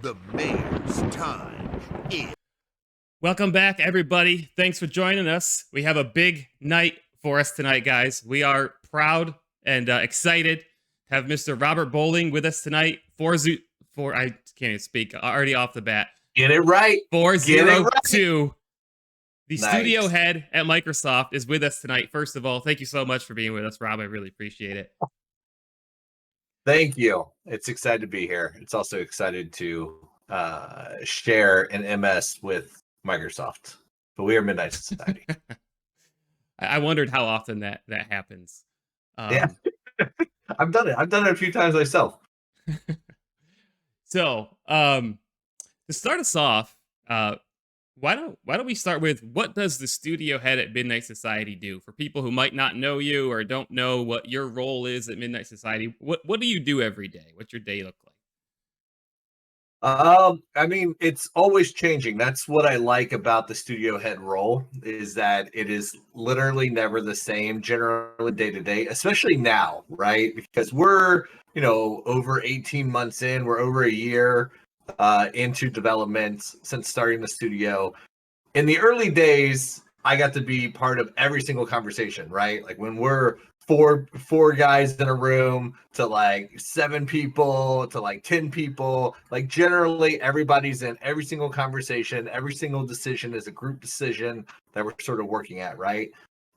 The mayor's time is. Welcome back, everybody. Thanks for joining us. We have a big night for us tonight, guys. We are proud and excited to have Mr. Robert Bowling with us tonight. I can't even speak already off the bat. Get it right. 402. The Nice. studio head at Microsoft is with us tonight. First of all, thank you so much for being with us, Rob. I really appreciate it. Thank you. It's excited to be here. It's also excited to share an MS with Microsoft. But we are Midnight Society. I wondered how often that happens. Yeah. I've done it. I've done it a few times myself. So, to start us off, why don't we start with what does the studio head at Midnight Society do? For people who might not know you or don't know what your role is at Midnight Society, what do you do every day? What's your day look like? I mean, it's always changing. That's what I like about the studio head role, is that it is literally never the same, generally day to day, especially now, right? Because we're, over 18 months in, we're over a year into development since starting the studio. In the early days, I got to be part of every single conversation, right? Like when we're four guys in a room to like 7 people to like 10 people, like generally everybody's in every single conversation. Every single decision is a group decision that we're sort of working at, right?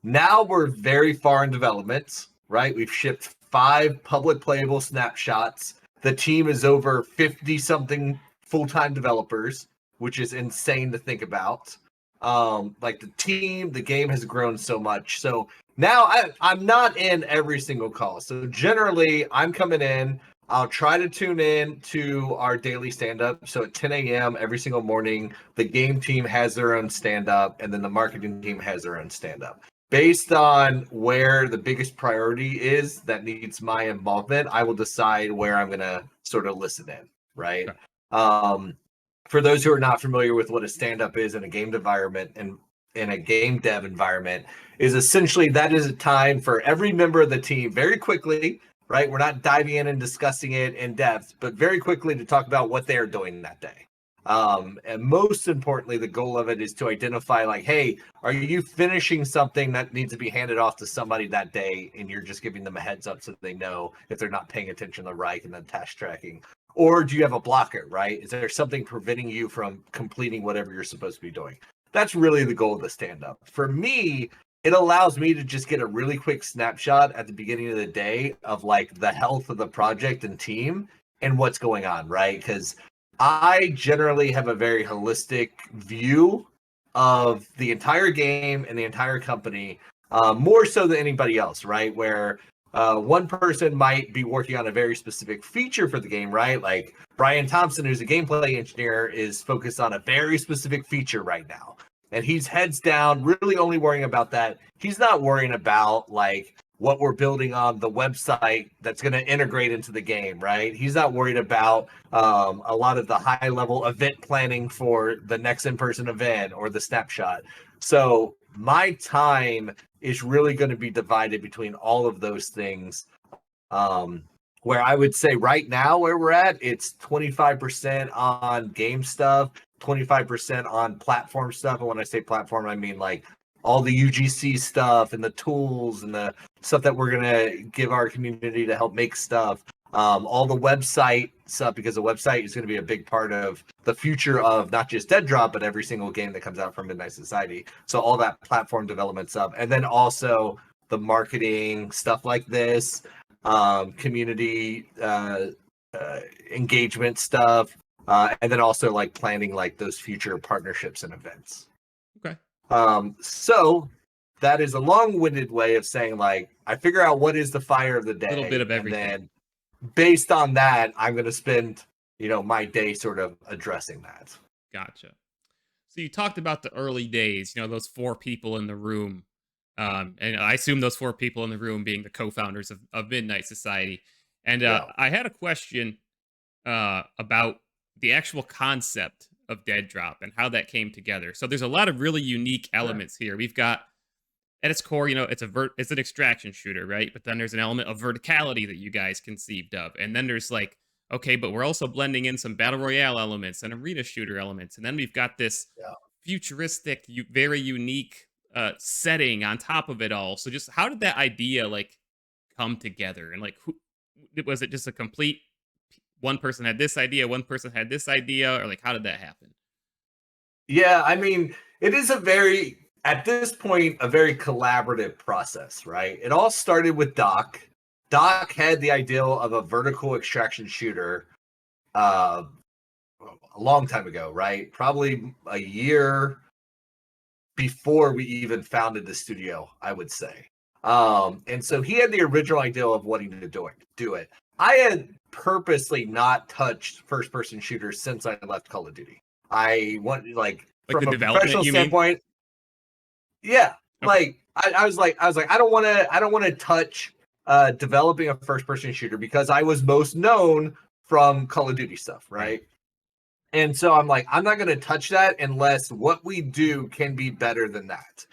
Now we're very far in development, right? We've shipped 5 public playable snapshots. The team is over 50 something full-time developers, which is insane to think about. Like the game has grown so much. So now I'm not in every single call. So generally I'm coming in, I'll try to tune in to our daily stand-up. So at 10 a.m. every single morning, the game team has their own stand-up, and then the marketing team has their own stand-up. Based on where the biggest priority is that needs my involvement, I will decide where I'm going to sort of listen in, right? Okay. For those who are not familiar with what a stand-up is in a game environment and in a game dev environment, is essentially that is a time for every member of the team very quickly, right? We're not diving in and discussing it in depth, but very quickly to talk about what they're doing that day. And most importantly, the goal of it is to identify like, hey, are you finishing something that needs to be handed off to somebody that day? And you're just giving them a heads up so they know if they're not paying attention to Reich and then task tracking. Or do you have a blocker, right? Is there something preventing you from completing whatever you're supposed to be doing? That's really the goal of the stand-up. For me, it allows me to just get a really quick snapshot at the beginning of the day of like the health of the project and team and what's going on, right? Because I generally have a very holistic view of the entire game and the entire company, more so than anybody else, right? Where one person might be working on a very specific feature for the game, right? Like Brian Thompson, who's a gameplay engineer, is focused on a very specific feature right now. And he's heads down, really only worrying about that. He's not worrying about like what we're building on the website that's going to integrate into the game, right? He's not worried about a lot of the high level event planning for the next in-person event or the snapshot. So my time is really going to be divided between all of those things. Where I would say right now where we're at, it's 25% on game stuff, 25% on platform stuff. And when I say platform, I mean like all the UGC stuff and the tools and the stuff that we're going to give our community to help make stuff. All the website stuff, because the website is going to be a big part of the future of not just DEADROP, but every single game that comes out from Midnight Society. So all that platform development stuff. And then also the marketing stuff like this, community engagement stuff, and then also like planning like those future partnerships and events. Okay. So that is a long-winded way of saying like I figure out what is the fire of the day, a little bit of everything. And then based on that, I'm going to spend my day sort of addressing that. Gotcha. So you talked about the early days, those 4 people in the room. And I assume those 4 people in the room being the co-founders of Midnight Society. And I had a question about the actual concept of DEADROP and how that came together. So there's a lot of really unique elements here. We've got, at its core, it's an extraction shooter, right? But then there's an element of verticality that you guys conceived of. And then there's like okay, but we're also blending in some battle royale elements and arena shooter elements, and then we've got this Yeah. futuristic, very unique setting on top of it all. So just how did that idea like come together? And like, who was it? Just a complete one person had this idea, one person had this idea, or like how did that happen? Yeah, I mean, it is at this point, a very collaborative process, right? It all started with Doc. Doc had the ideal of a vertical extraction shooter uh, a long time ago, right? Probably a year before we even founded the studio, I would say. And so he had the original idea of wanting to do it. I had purposely not touched first-person shooters since I left Call of Duty. I want Like from the a professional development, you mean? standpoint. Yeah, Okay. like I was like I don't want to touch developing a first-person shooter because I was most known from Call of Duty stuff, right? And so I'm like, I'm not going to touch that unless what we do can be better than that.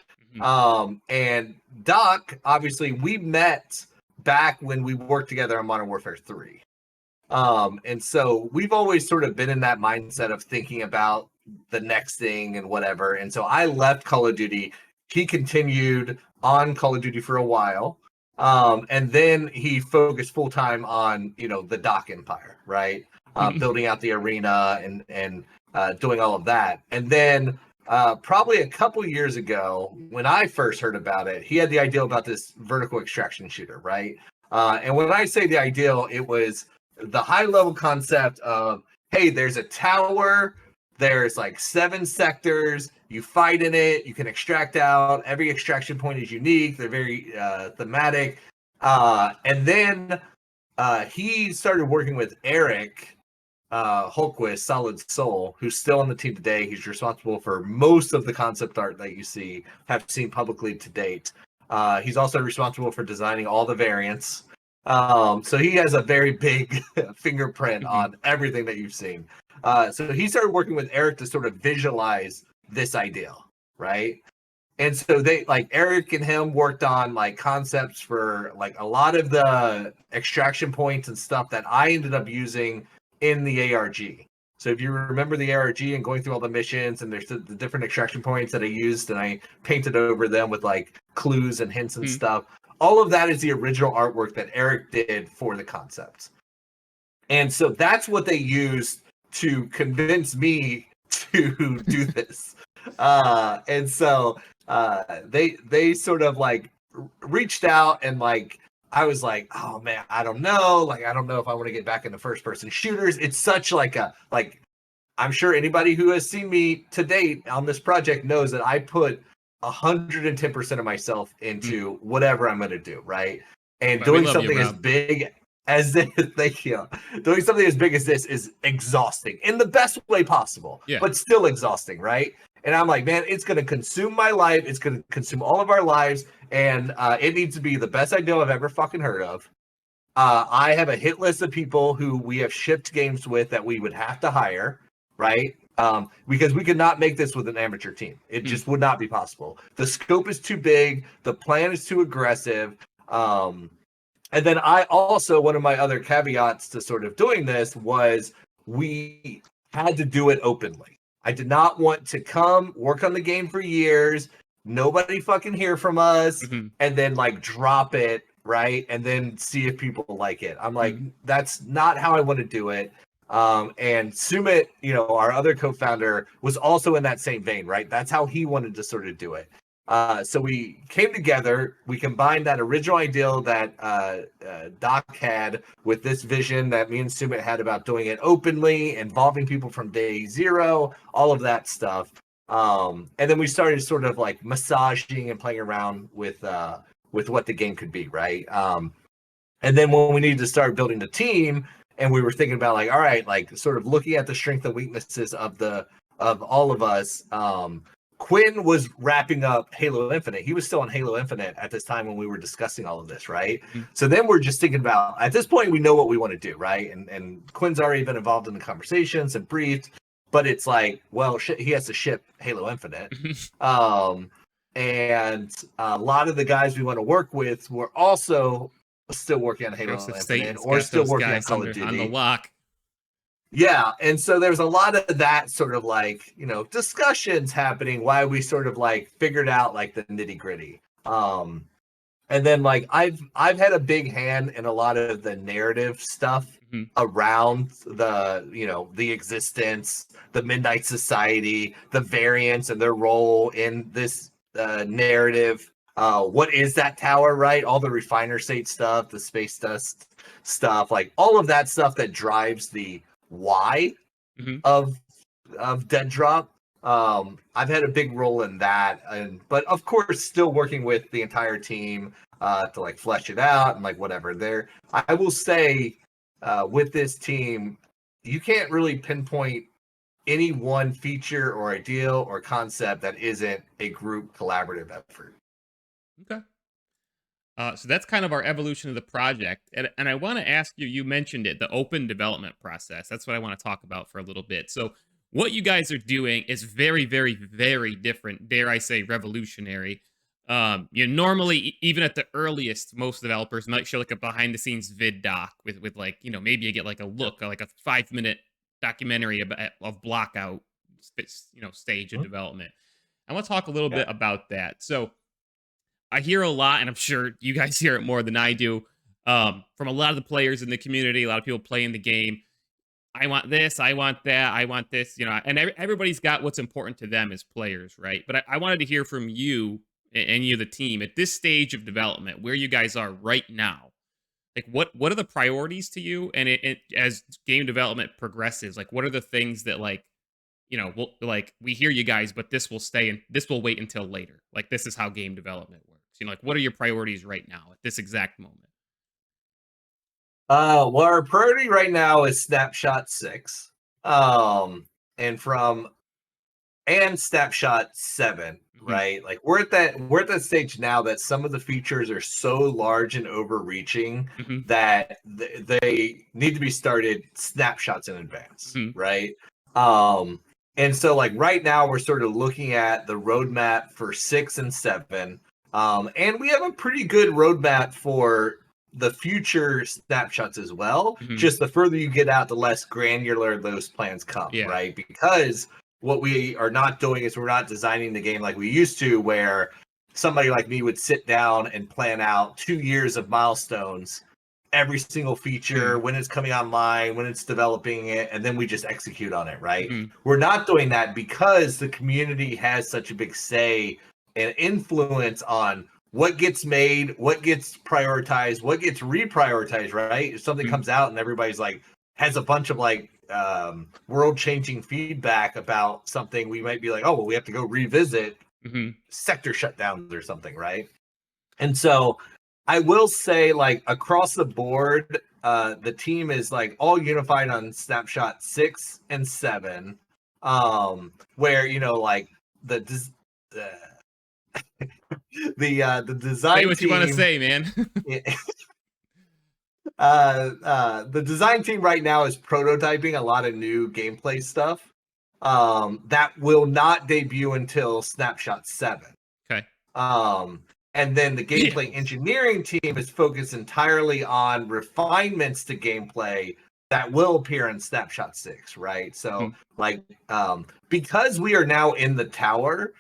And Doc, obviously, we met back when we worked together on Modern Warfare 3. And so we've always sort of been in that mindset of thinking about the next thing and whatever. And so I left Call of Duty. He continued on Call of Duty for a while. And then he focused full time on, the Doc Empire, right? Building out the arena and doing all of that. And then probably a couple years ago, when I first heard about it, he had the idea about this vertical extraction shooter, right? And when I say the ideal, it was the high level concept of, hey, there's a tower, there's like 7 sectors, you fight in it, you can extract out, every extraction point is unique, they're very thematic. And then he started working with Eric Holquist, Solid Soul, who's still on the team today. He's responsible for most of the concept art that you have seen publicly to date. He's also responsible for designing all the variants. So he has a very big fingerprint on everything that you've seen. So he started working with Eric to sort of visualize this ideal, right? And so they Eric and him worked on like concepts for like a lot of the extraction points and stuff that I ended up using in the ARG. So if you remember the ARG and going through all the missions and there's the different extraction points that I used and I painted over them with like clues and hints and stuff, all of that is the original artwork that Eric did for the concepts. And so that's what they used to convince me to do this. And so they sort of like reached out and like I was like, oh man, I don't know. Like, I don't know if I want to get back into first person shooters. It's such like I'm sure anybody who has seen me to date on this project knows that I put 110% of myself into whatever I'm going to do. Right. And doing something as big as this, thank you. Doing something as big as this is exhausting in the best way possible, but still exhausting. Right. And I'm like, man, it's going to consume my life. It's going to consume all of our lives. And it needs to be the best idea I've ever fucking heard of. I have a hit list of people who we have shipped games with that we would have to hire, right? Because we could not make this with an amateur team. It just would not be possible. The scope is too big. The plan is too aggressive. And then I also, one of my other caveats to sort of doing this was we had to do it openly. I did not want to come work on the game for years, nobody fucking hear from us, and then like drop it, right? And then see if people like it. I'm like, that's not how I want to do it. And Sumit, our other co-founder, was also in that same vein, right? That's how he wanted to sort of do it. So we came together, we combined that original ideal that Doc had with this vision that me and Sumit had about doing it openly, involving people from day zero, all of that stuff. And then we started sort of like massaging and playing around with what the game could be, right? And then when we needed to start building the team, and we were thinking about like, all right, like sort of looking at the strengths and weaknesses of all of us. Quinn was wrapping up Halo Infinite. He was still on Halo Infinite at this time when we were discussing all of this, right? So then we're just thinking about, at this point, we know what we want to do, right? And Quinn's already been involved in the conversations and briefed, but it's like, well, he has to ship Halo Infinite. And a lot of the guys we want to work with were also still working on Halo Infinite or still working on Call of Duty. On the lock. Yeah, and so there's a lot of that sort of like, you know, discussions happening why we sort of like figured out like the nitty-gritty. And then like I've had a big hand in a lot of the narrative stuff Hmm. around the, you know, the existence, the Midnight Society, the variants and their role in this narrative. What is that tower, right? All the refiner state stuff, the space dust stuff, like all of that stuff that drives the why Hmm. of Dead Drop. I've had a big role in that, but of course, still working with the entire team to like flesh it out and like whatever. There, I will say, with this team, you can't really pinpoint any one feature or ideal or concept that isn't a group collaborative effort. Okay. So that's kind of our evolution of the project. And I want to ask you, you mentioned it, the open development process. That's what I want to talk about for a little bit. So, what you guys are doing is very, very, very different, dare I say, revolutionary. You know, normally, even at the earliest, most developers might show like a behind the scenes vid doc with like, you know, maybe you get like a look, like a 5 minute documentary of block out, you know, stage of Mhm. development. I want to talk a little Yeah. bit about that. So, I hear a lot, and I'm sure you guys hear it more than I do, from a lot of the players in the community, a lot of people playing the game. I want this, I want that, I want this, you know, and everybody's got what's important to them as players, right? But I wanted to hear from you and you, the team, at this stage of development, where you guys are right now. Like, what are the priorities to you? And as game development progresses, like, what are the things that like, you know, like we hear you guys, but this will stay and this will wait until later. Like this is how game development works. You know, like what are your priorities right now at this exact moment? Well, our priority right now is Snapshot 6. And from and Snapshot 7, Hmm. right? Like we're at that stage now that some of the features are so large and overreaching Hmm. that they need to be started snapshots in advance, Hmm. right? Um and so like right now we're sort of looking at the roadmap for 6 and 7. And we have a pretty good roadmap for the future snapshots as well. Hmm. Just the further you get out, the less granular those plans come, Yeah. right? Because what we are not doing is we're not designing the game like we used to, where somebody like me would sit down and plan out 2 years of milestones, every single feature, when it's coming online, when it's developing it, and then we just execute on it, right? Hmm. We're not doing that because the community has such a big say and influence on what gets made, what gets prioritized, what gets reprioritized, right? If something Hmm. comes out and everybody's like has a bunch of like world changing feedback about something, we might be like, oh well, we have to go revisit Hmm. sector shutdowns or something, right? And so I will say, like across the board, the team is like all unified on Snapshot 6 and 7, where you know like the the Say design what you want to team say, man. the design team right now is prototyping a lot of new gameplay stuff that will not debut until Snapshot 7. Okay. um and then the gameplay Vehicles. engineering team is focused entirely on refinements to gameplay that will appear in Snapshot 6, right? So Hmm. like because we are now in the tower,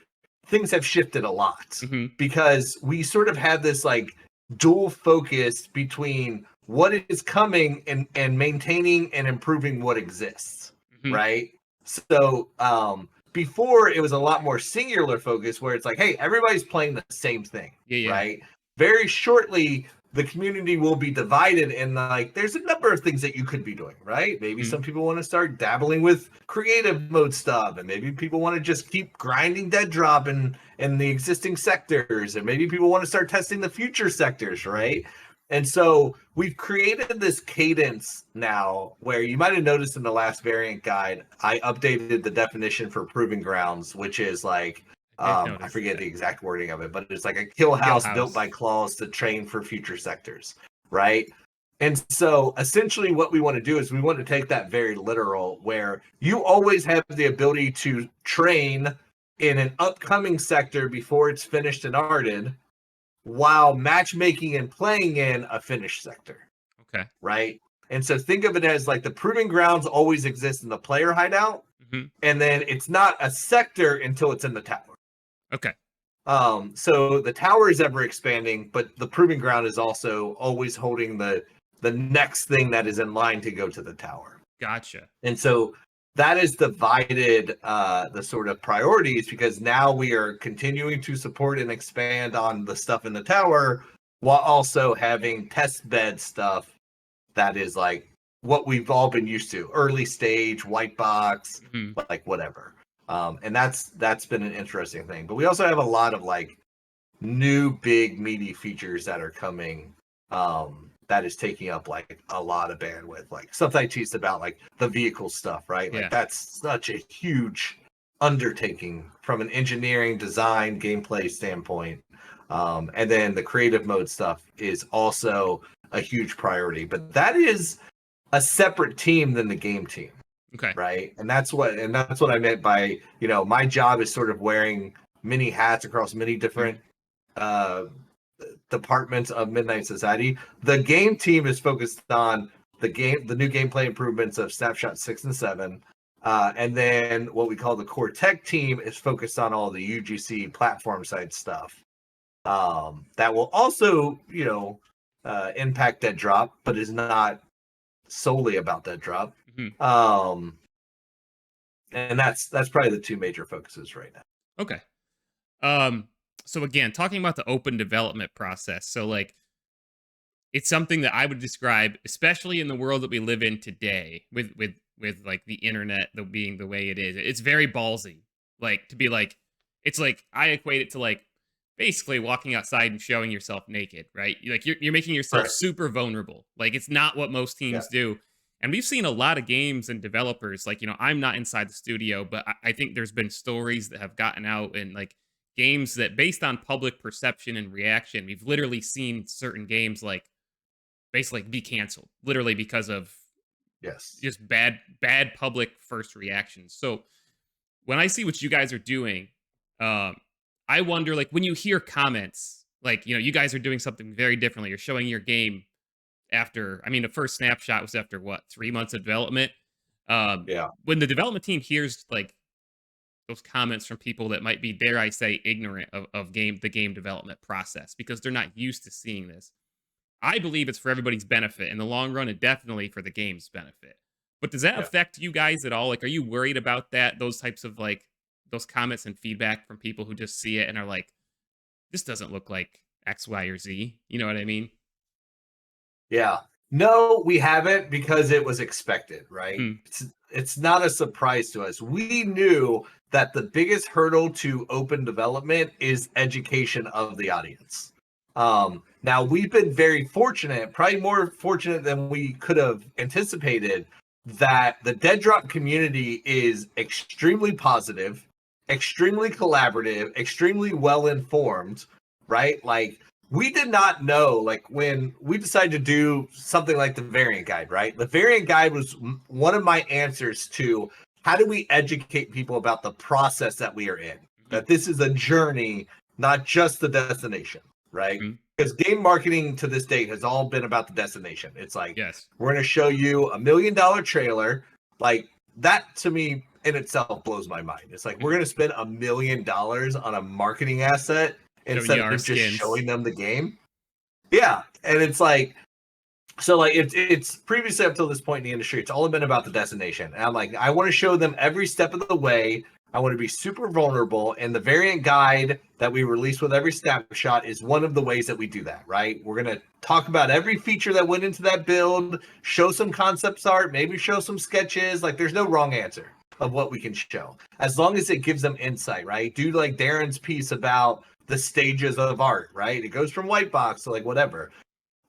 things have shifted a lot, Hmm. because we sort of have this like dual focus between what is coming and maintaining and improving what exists, Hmm. right? So before it was a lot more singular focus where it's like, hey, everybody's playing the same thing, Yeah. Yeah. right? Very shortly the community will be divided, and like there's a number of things that you could be doing, right? Maybe Hmm. some people want to start dabbling with creative mode stuff, and maybe people want to just keep grinding dead drop in the existing sectors, and maybe people want to start testing the future sectors, right? And so we've created this cadence now where you might have noticed in the last variant guide, I updated the definition for proving grounds, which is like I did I notice forget that. the exact wording of it, but it's like a kill Kill house built house. by claws to train for future sectors, right? And so essentially what we want to do is we want to take that very literal, where you always have the ability to train in an upcoming sector before it's finished and arted, while matchmaking and playing in a finished sector, Okay. right? And so think of it as like the proving grounds always exist in the player hideout, and then it's not a sector until it's in the tower. Okay. So the tower is ever expanding, but the proving ground is also always holding the next thing that is in line to go to the tower. Gotcha. And so that is divided the sort of priorities, because now we are continuing to support and expand on the stuff in the tower while also having test bed stuff that is like what we've all been used to, early stage, white box, like whatever. And that's been an interesting thing. But we also have a lot of like new big meaty features that are coming that is taking up like a lot of bandwidth, like stuff I teased about, like the vehicle stuff, right? Like that's such a huge undertaking from an engineering, design, gameplay standpoint. And then the creative mode stuff is also a huge priority, but that is a separate team than the game team. Okay. Right. And that's what I meant by, my job is sort of wearing many hats across many different departments of Midnight Society. The game team is focused on the new gameplay improvements of Snapshot 6 and 7. And then what we call the core tech team is focused on all the UGC platform side stuff. That will also, impact that drop, but is not solely about that drop. And that's probably the two major focuses right now. Okay. So again, talking about the open development process. So like, it's something that I would describe, especially in the world that we live in today, with like the internet being the way it is. It's very ballsy. Like to be like, it's like I equate it to like basically walking outside and showing yourself naked, right? Like you're making yourself super vulnerable. Like it's not what most teams do. And we've seen a lot of games and developers, like, I'm not inside the studio, but I think there's been stories that have gotten out, and like games that based on public perception and reaction, we've literally seen certain games like basically be canceled, literally because of just bad public first reactions. So when I see what you guys are doing, I wonder, like, when you hear comments, like, you guys are doing something very differently. You're showing your game after, the first snapshot was after what, 3 months of development. When the development team hears like those comments from people that might be, dare I say, ignorant of the game development process, because they're not used to seeing this, I believe it's for everybody's benefit in the long run, and definitely for the game's benefit. But does that affect you guys at all? Like, are you worried about that? Those types of like those comments and feedback from people who just see it and are like, this doesn't look like X, Y, or Z. You know what I mean? Yeah. No, we haven't, because it was expected, right? It's not a surprise to us. We knew that the biggest hurdle to open development is education of the audience. Now, we've been very fortunate, probably more fortunate than we could have anticipated, that the DEADROP community is extremely positive, extremely collaborative, extremely well-informed, right? Like, we did not know, like, when we decided to do something like the variant guide, right? The variant guide was one of my answers to how do we educate people about the process that we are in, that this is a journey, not just the destination, right? Because game marketing to this date has all been about the destination. It's like, we're going to show you $1 million trailer. Like, that to me in itself blows my mind. It's like, we're going to spend $1 million on a marketing asset instead of just showing them the game. Yeah. And it's like, so like it's previously up till this point in the industry, it's all been about the destination. And I'm like, I want to show them every step of the way. I want to be super vulnerable. And the variant guide that we release with every snapshot is one of the ways that we do that, right? We're going to talk about every feature that went into that build, show some concept art, maybe show some sketches. Like, there's no wrong answer of what we can show, as long as it gives them insight, right? Do like Darren's piece about the stages of art, right? It goes from white box to like whatever.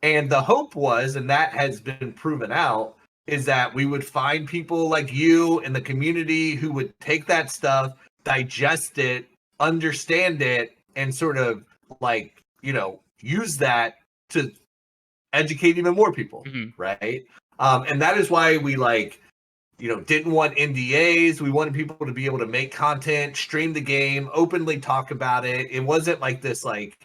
And the hope was, and that has been proven out, is that we would find people like you in the community who would take that stuff, digest it, understand it, and sort of like, use that to educate even more people, right? And that is why we didn't want NDAs. We wanted people to be able to make content, stream the game, openly talk about it. It wasn't like this, like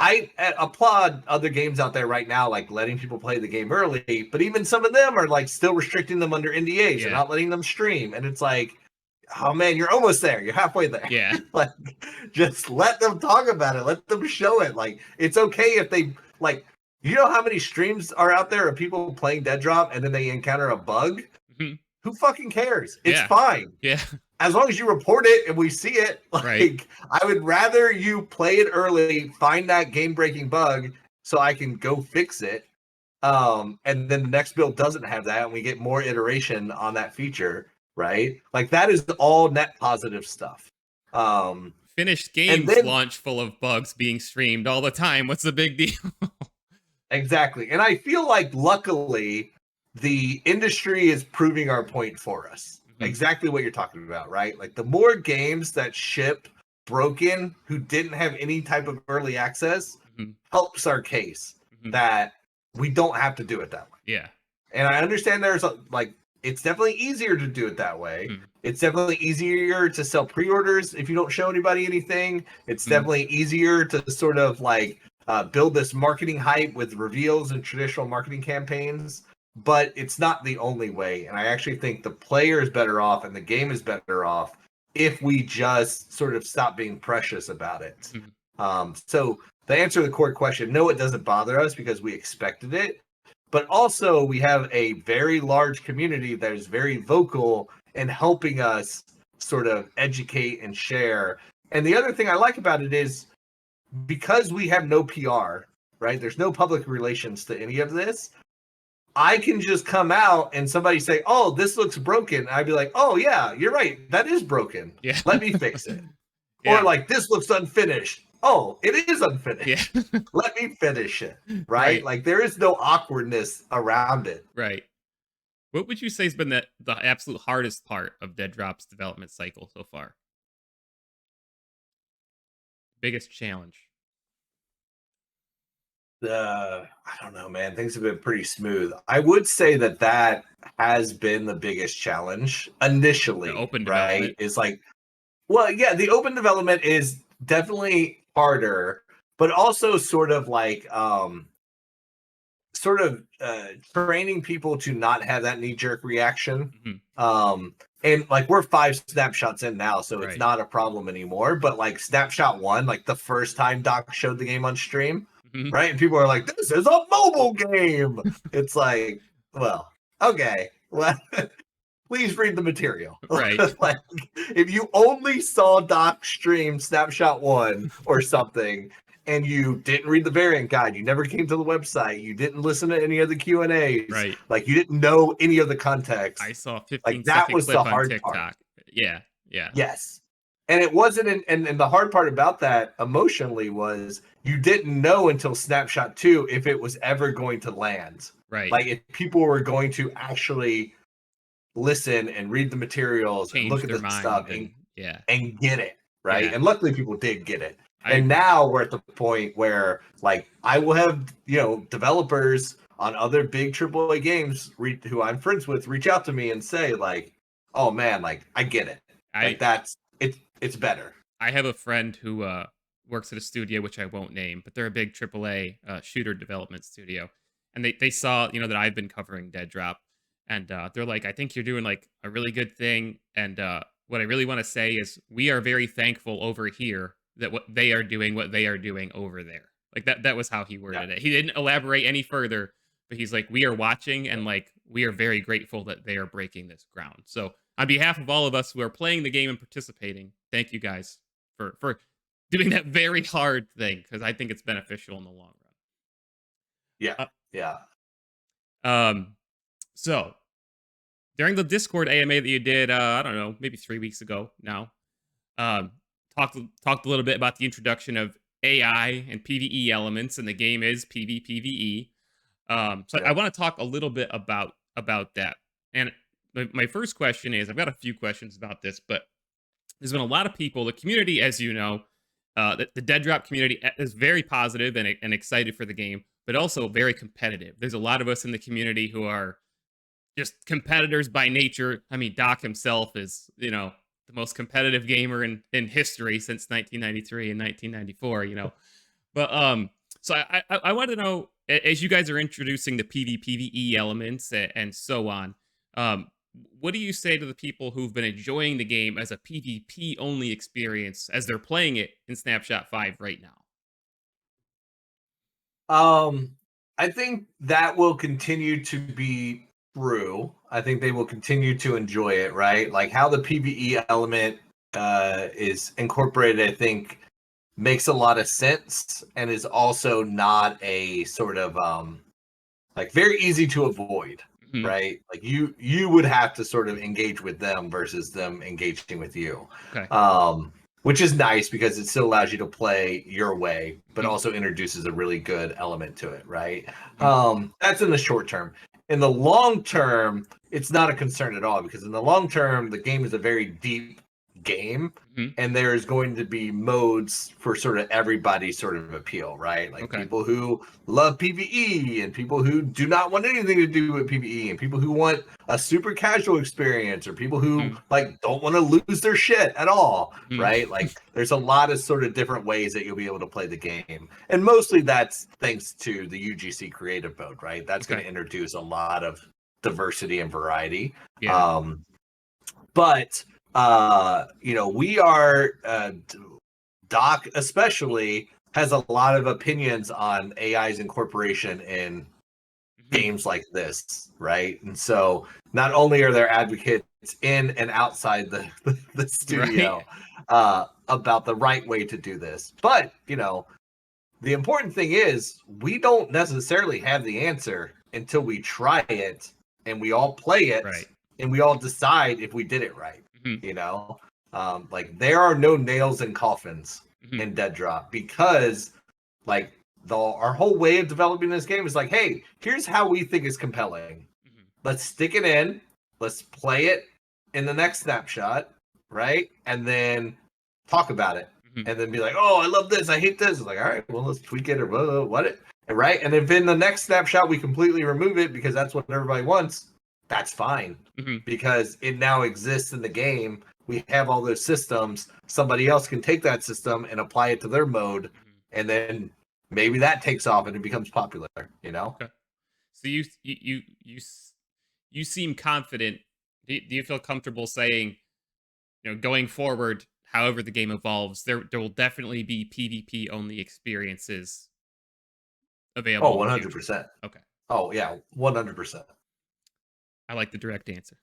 I applaud other games out there right now, like letting people play the game early, but even some of them are like still restricting them under NDAs and not letting them stream. And it's like, oh man, you're almost there. You're halfway there. Yeah. Like, just let them talk about it. Let them show it. Like, it's okay if they, like, you know how many streams are out there of people playing DEADROP and then they encounter a bug? Mm-hmm. Who fucking cares? It's fine. Yeah. As long as you report it and we see it, like, right. I would rather you play it early, find that game-breaking bug so I can go fix it. And then the next build doesn't have that and we get more iteration on that feature, right? Like, that is all net positive stuff. Finished games launch full of bugs being streamed all the time. What's the big deal? Exactly. And I feel like, luckily, the industry is proving our point for us. Exactly what you're talking about, right? Like, the more games that ship broken who didn't have any type of early access helps our case that we don't have to do it that way. Yeah. And I understand there's like, it's definitely easier to do it that way. It's definitely easier to sell pre-orders if you don't show anybody anything. It's definitely easier to sort of like build this marketing hype with reveals and traditional marketing campaigns. But it's not the only way. And I actually think the player is better off and the game is better off if we just sort of stop being precious about it. So to answer the core question, no, it doesn't bother us because we expected it. But also we have a very large community that is very vocal in helping us sort of educate and share. And the other thing I like about it is because we have no PR, right? There's no public relations to any of this. I can just come out and somebody say, oh, this looks broken. I'd be like, oh, yeah, you're right. That is broken. Yeah. Let me fix it. Or like, this looks unfinished. Oh, it is unfinished. Yeah. Let me finish it. Right? Like, there is no awkwardness around it. Right. What would you say has been the absolute hardest part of DEADROP's development cycle so far? Biggest challenge? I don't know, man. Things have been pretty smooth. I would say that has been the biggest challenge initially. The open development, right? Is like, well, yeah, the open development is definitely harder, but also sort of like training people to not have that knee-jerk reaction. And like, we're 5 snapshots in now, so it's not a problem anymore. But like, snapshot 1, like the first time Doc showed the game on stream, right? And people are like, this is a mobile game. It's like, well, okay. Well, please read the material. Right. Like, if you only saw Doc stream snapshot 1 or something, and you didn't read the variant guide, you never came to the website, you didn't listen to any of the Q&As, right? Like, you didn't know any of the context. I saw 15 like, that was the hard TikTok. part. Yeah. Yes. And it wasn't, and the hard part about that emotionally was you didn't know until snapshot 2 if it was ever going to land. Right. Like, if people were going to actually listen and read the materials and look at the stuff and get it, right? Yeah. And luckily people did get it. And now we're at the point where, like, I will have, developers on other big AAA games who I'm friends with reach out to me and say, like, oh man, like, I get it. It's better. I have a friend who works at a studio, which I won't name, but they're a big AAA shooter development studio. And they saw, that I've been covering DEADROP. And they're like, I think you're doing, like, a really good thing. And what I really want to say is we are very thankful over here that what they are doing over there. Like, that was how he worded it. He didn't elaborate any further, but he's like, we are watching and, like, we are very grateful that they are breaking this ground. So on behalf of all of us who are playing the game and participating, thank you guys for doing that very hard thing, because I think it's beneficial in the long run. So during the Discord AMA that you did, I don't know, maybe 3 weeks ago now, talked a little bit about the introduction of AI and PvE elements, and the game is PvPvE. I want to talk a little bit about that. And my first question is, I've got a few questions about this, but there's been a lot of people, the community, as you know, the DEADROP community is very positive and excited for the game, but also very competitive. There's a lot of us in the community who are just competitors by nature. I mean, Doc himself is, the most competitive gamer in history since 1993 and 1994, But so I want to know, as you guys are introducing the PvPvE elements and so on, um, what do you say to the people who've been enjoying the game as a PvP only experience as they're playing it in Snapshot 5 right now? I think that will continue to be true. I think they will continue to enjoy it, right? Like how the PvE element is incorporated, I think makes a lot of sense and is also not a sort of like very easy to avoid, Mhm. right? Like you would have to sort of engage with them versus them engaging with you. Okay. Um which is nice because it still allows you to play your way, but Mhm. also introduces a really good element to it, right? Mhm. That's in the short term. In the long term, it's not a concern at all because in the long term, the game is a very deep game Mhm. and there's going to be modes for sort of everybody's sort of appeal, right? Like Okay. people who love PvE and people who do not want anything to do with PvE and people who want a super casual experience or people who Mhm. like don't want to lose their shit at all, Mhm. right? Like there's a lot of sort of different ways that you'll be able to play the game. And mostly that's thanks to the UGC creative mode, right? That's going Okay. to introduce a lot of diversity and variety. Yeah. Um but we are Doc especially has a lot of opinions on AI's incorporation in Mhm. games like this, right? And so not only are there advocates in and outside the Right. studio about the right way to do this, but the important thing is we don't necessarily have the answer until we try it and we all play it Right. and we all decide if we did it right. Mhm. You know, like there are no nails in coffins Mhm. in Dead Drop because like our whole way of developing this game is like, hey, here's how we think is compelling. Mhm. Let's stick it in. Let's play it in the next snapshot, right? And then talk about it. Mhm. And then be like, oh, I love this. I hate this. It's like, all right, well, let's tweak it or what it, right? And if in the next snapshot we completely remove it because that's what everybody wants, that's fine Mhm. because it now exists in the game. We have all those systems. Somebody else can take that system and apply it to their mode, Mhm. and then maybe that takes off and it becomes popular. Okay. So you seem confident. Do you feel comfortable saying, going forward, however the game evolves, there will definitely be PvP only experiences available Oh, in the 100%. future? Okay. Oh, yeah, 100%. I like the direct answer.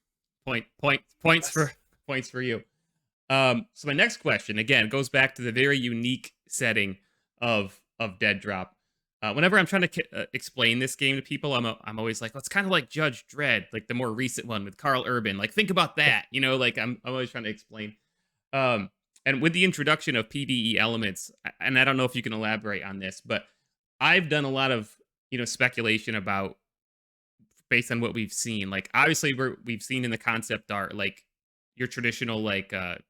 Points for Yes. points for you. So my next question again goes back to the very unique setting of Dead Drop. Whenever I'm trying to explain this game to people, I'm always like, well, it's kind of like Judge Dredd, like the more recent one with Carl Urban. Like, think about that, Like I'm always trying to explain. Um, and with the introduction of PVE elements, and I don't know if you can elaborate on this, but I've done a lot of speculation about based on what we've seen. Like obviously we've seen in the concept art like your traditional like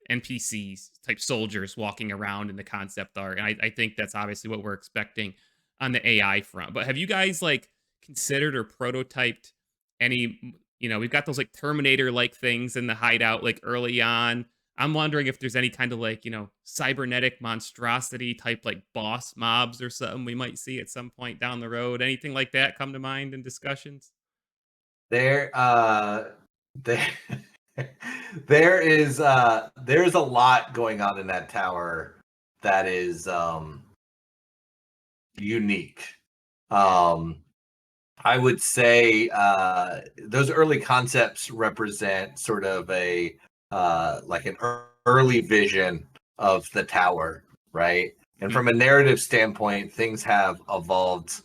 NPCs type soldiers walking around in the concept art. And I think that's obviously what we're expecting on the AI front. But have you guys like considered or prototyped any we've got those like Terminator like things in the hideout like early on. I'm wondering if there's any kind of like, cybernetic monstrosity type like boss mobs or something we might see at some point down the road. Anything like that come to mind in discussions? There, there, there's a lot going on in that tower that is unique. Um, I would say those early concepts represent sort of a like an early vision of the tower, right? And Mhm. from a narrative standpoint, things have evolved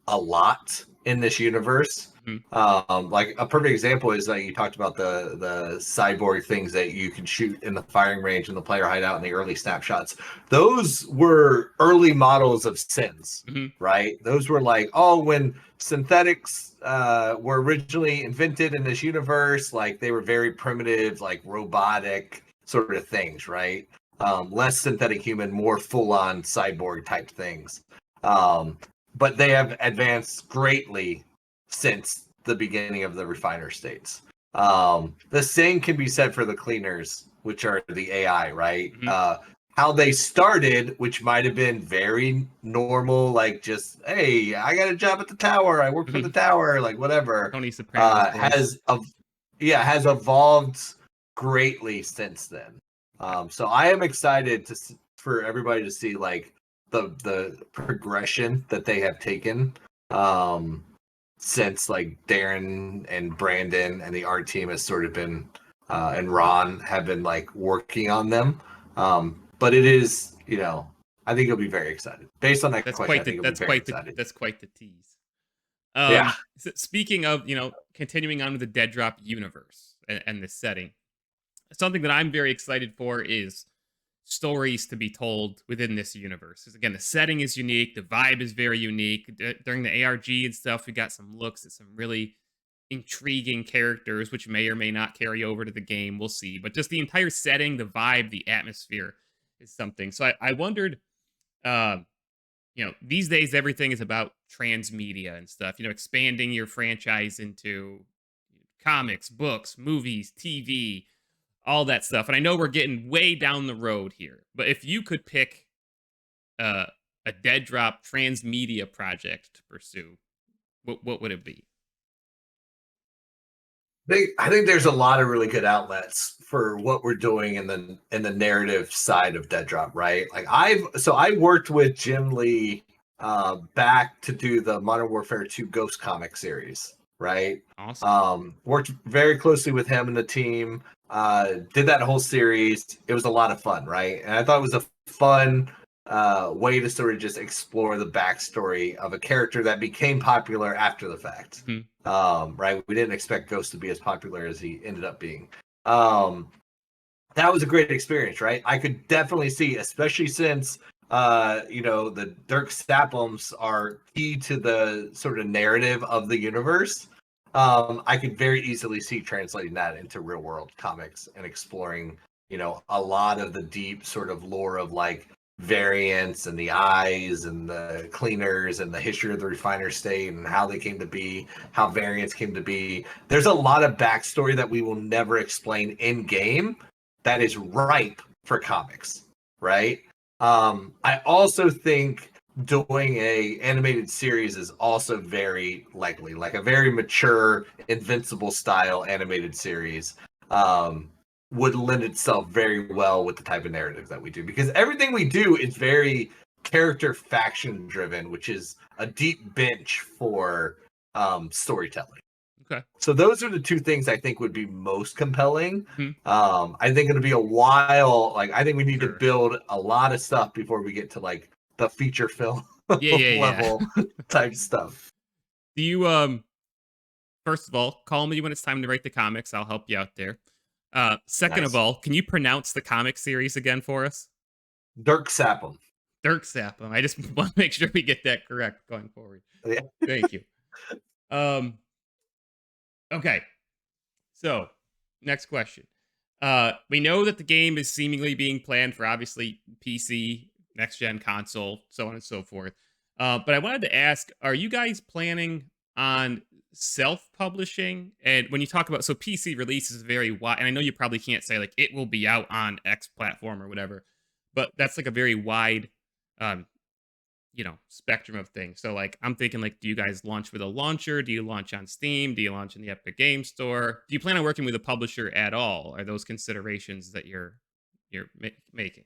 a lot in this universe. Mhm. Like a perfect example is that you talked about the cyborg things that you can shoot in the firing range in the player hideout in the early snapshots. Those were early models of sins, Mhm. right? Those were like, oh, when synthetics were originally invented in this universe, like they were very primitive, like robotic sort of things, right? Less synthetic human, more full-on cyborg type things. But they have advanced greatly since the beginning of the refiner states. The same can be said for the cleaners, which are the AI, right? Mhm. how they started, which might have been very normal, like just, hey, I got a job at the tower, I work for the tower, like whatever. Tony Soprano's voice. Has evolved greatly since then. So I am excited for everybody to see like the progression that they have taken since like Darren and Brandon and the art team has sort of been and Ron have been like working on them. But it is, I think you'll be very excited. Based on that question, I think you'll be very excited. That's quite the tease. Yeah. So speaking of, continuing on with the DEADROP universe and this setting, something that I'm very excited for is stories to be told within this universe. Because again, the setting is unique, the vibe is very unique. During the ARG and stuff, we got some looks at some really intriguing characters, which may or may not carry over to the game. We'll see. But just the entire setting, the vibe, the atmosphere is something. So I wondered, these days everything is about transmedia and stuff. Expanding your franchise into comics, books, movies, TV, all that stuff. And I know we're getting way down the road here, but if you could pick a DEADROP transmedia project to pursue, what would it be? I think there's a lot of really good outlets for what we're doing in the narrative side of DEADROP, right? Like I worked with Jim Lee back to do the Modern Warfare 2 Ghost comic series, right? Awesome. Worked very closely with him and the team. Did that whole series. It was a lot of fun, right? And I thought it was a fun way to sort of just explore the backstory of a character that became popular after the fact. Right? We didn't expect Ghost to be as popular as he ended up being. That was a great experience, right? I could definitely see, especially since the Dirk Saplums are key to the sort of narrative of the universe. I could very easily see translating that into real world comics and exploring, a lot of the deep sort of lore of like variants and the eyes and the cleaners and the history of the refiner state and how they came to be, how variants came to be. There's a lot of backstory that we will never explain in game that is ripe for comics, right? I also think doing a animated series is also very likely, like a very mature Invincible style animated series would lend itself very well with the type of narrative that we do, because everything we do is very character faction driven, which is a deep bench for storytelling. Okay. So those are the two things I think would be most compelling. I think it'll be a while. Like, I think we need to build a lot of stuff before we get to like the feature film level type stuff. Do you first of all, call me when it's time to write the comics. I'll help you out there. Second of all, can you pronounce the comic series again for us? Dirk Saplum. Dirk Saplum. I just want to make sure we get that correct going forward. Yeah. Thank you. Okay. So, next question. We know that the game is seemingly being planned for obviously PC, next gen console, so on and so forth. But I wanted to ask, are you guys planning on self-publishing? And when you talk about, so PC release is very wide, and I know you probably can't say like it will be out on X platform or whatever, but that's like a very wide spectrum of things. So like I'm thinking, like, do you guys launch with a launcher? Do you launch on Steam? Do you launch in the Epic Game Store? Do you plan on working with a publisher at all? Are those considerations that you're making?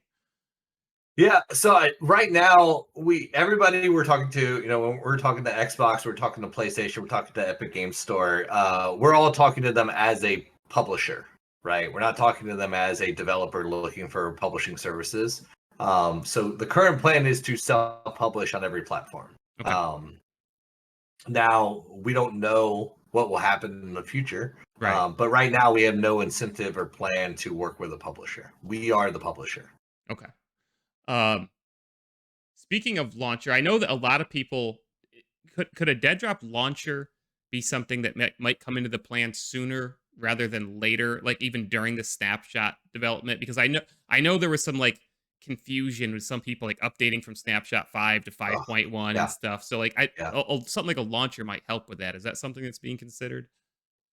Yeah, so right now everybody we're talking to, when we're talking to Xbox, we're talking to PlayStation, we're talking to Epic Game Store, we're all talking to them as a publisher, right? We're not talking to them as a developer looking for publishing services. So the current plan is to self-publish on every platform. Okay. Now we don't know what will happen in the future, right? But right now we have no incentive or plan to work with a publisher. We are the publisher. Okay. Speaking of launcher, I know that a lot of people could a DEADROP launcher be something that might come into the plan sooner rather than later, like even during the snapshot development, because I know there was some like confusion with some people like updating from snapshot 5 to 5.1 and stuff. So like something like a launcher might help with that. Is that something that's being considered?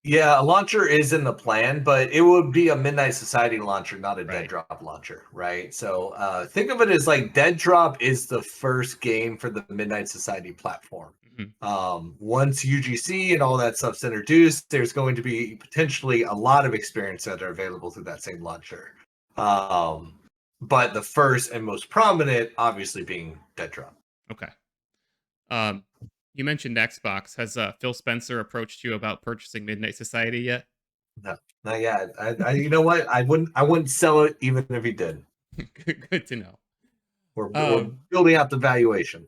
Yeah, a launcher is in the plan, but it would be a Midnight Society launcher, not a Right. DEADROP launcher, right? So think of it as like DEADROP is the first game for the Midnight Society platform. Mhm. Once UGC and all that stuff's introduced, there's going to be potentially a lot of experience that are available through that same launcher. But the first and most prominent, obviously, being DEADROP. Okay. You mentioned Xbox. Has Phil Spencer approached you about purchasing Midnight Society yet? No, not yet. You know what? I wouldn't sell it even if he did. Good to know. We're building out the valuation.